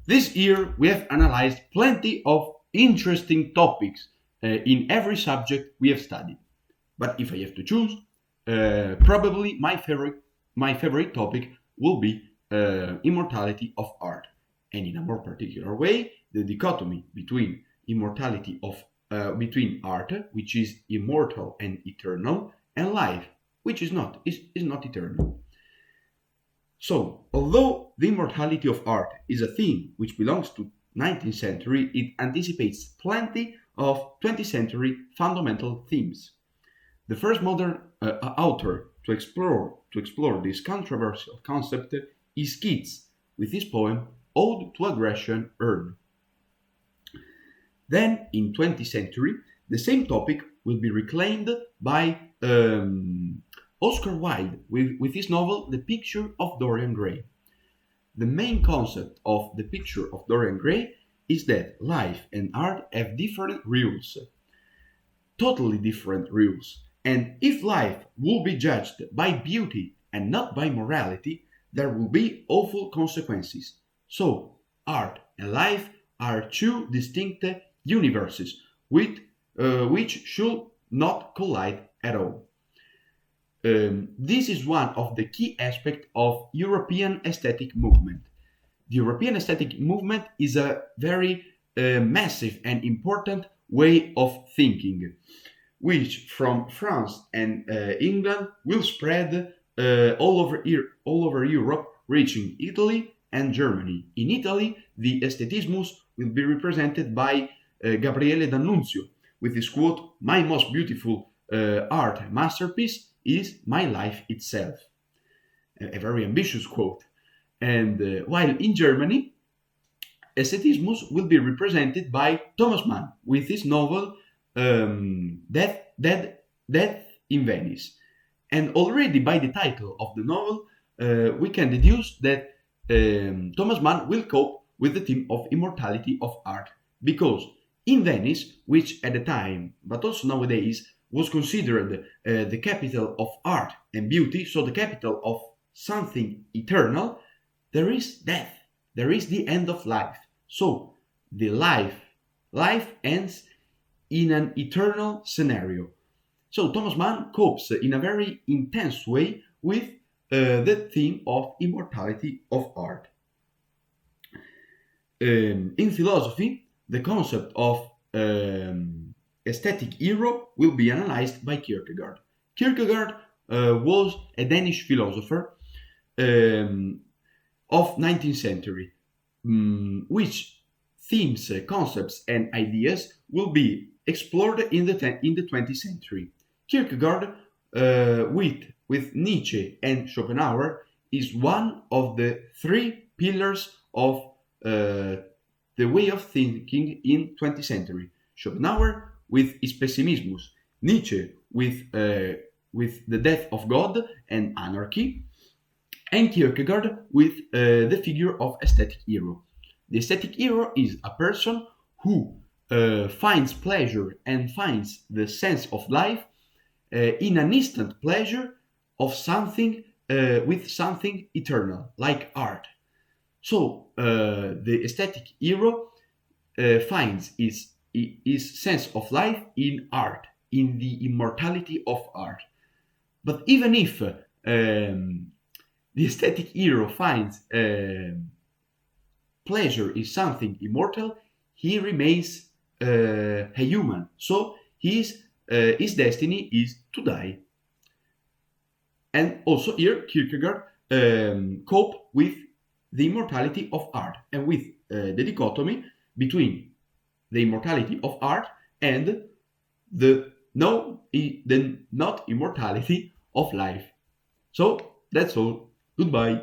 This year we have analyzed plenty of interesting topics in every subject we have studied. But if I have to choose, probably my favorite topic will be immortality of art, and in a more particular way, the dichotomy between immortality of between art, which is immortal and eternal, and life, which is not eternal. So, although the immortality of art is a theme which belongs to 19th century, it anticipates plenty of 20th century fundamental themes. The first modern author to explore this controversial concept is Keats, with his poem Ode to Aggression Urn. Then, in 20th century, the same topic will be reclaimed by Oscar Wilde with his novel The Picture of Dorian Gray. The main concept of The Picture of Dorian Gray is that life and art have different rules, totally different rules. And if life will be judged by beauty and not by morality, there will be awful consequences. So, art and life are two distinct universes which should not collide at all. This is one of the key aspects of European aesthetic movement. The European aesthetic movement is a very massive and important way of thinking, which from France and England will spread all over Europe, reaching Italy and Germany. In Italy, the aesthetismus will be represented by Gabriele D'Annunzio, with his quote, "My most beautiful art masterpiece is my life itself." A very ambitious quote. And while in Germany, aesthetismus will be represented by Thomas Mann with his novel Death in Venice. And already by the title of the novel, we can deduce that Thomas Mann will cope with the theme of immortality of art, because in Venice, which at the time, but also nowadays, was considered the capital of art and beauty, so the capital of something eternal, there is death, there is the end of life. So the life ends in an eternal scenario. So Thomas Mann copes in a very intense way with the theme of immortality of art. In philosophy, the concept of aesthetic hero will be analyzed by Kierkegaard. Kierkegaard was a Danish philosopher of 19th century, which themes, concepts, and ideas will be explored in the 20th century. Kierkegaard, with Nietzsche and Schopenhauer, is one of the three pillars of the way of thinking in 20th century. Schopenhauer with his pessimismus, Nietzsche with the death of God and anarchy, and Kierkegaard with the figure of aesthetic hero. The aesthetic hero is a person who finds pleasure and finds the sense of life in an instant pleasure of something with something eternal, like art. So the aesthetic hero finds his sense of life in art, in the immortality of art. But even if the aesthetic hero finds pleasure is something immortal, he remains a human. So his destiny is to die. And also here, Kierkegaard cope with the immortality of art and with the dichotomy between the immortality of art and the not immortality of life. So that's all. Goodbye.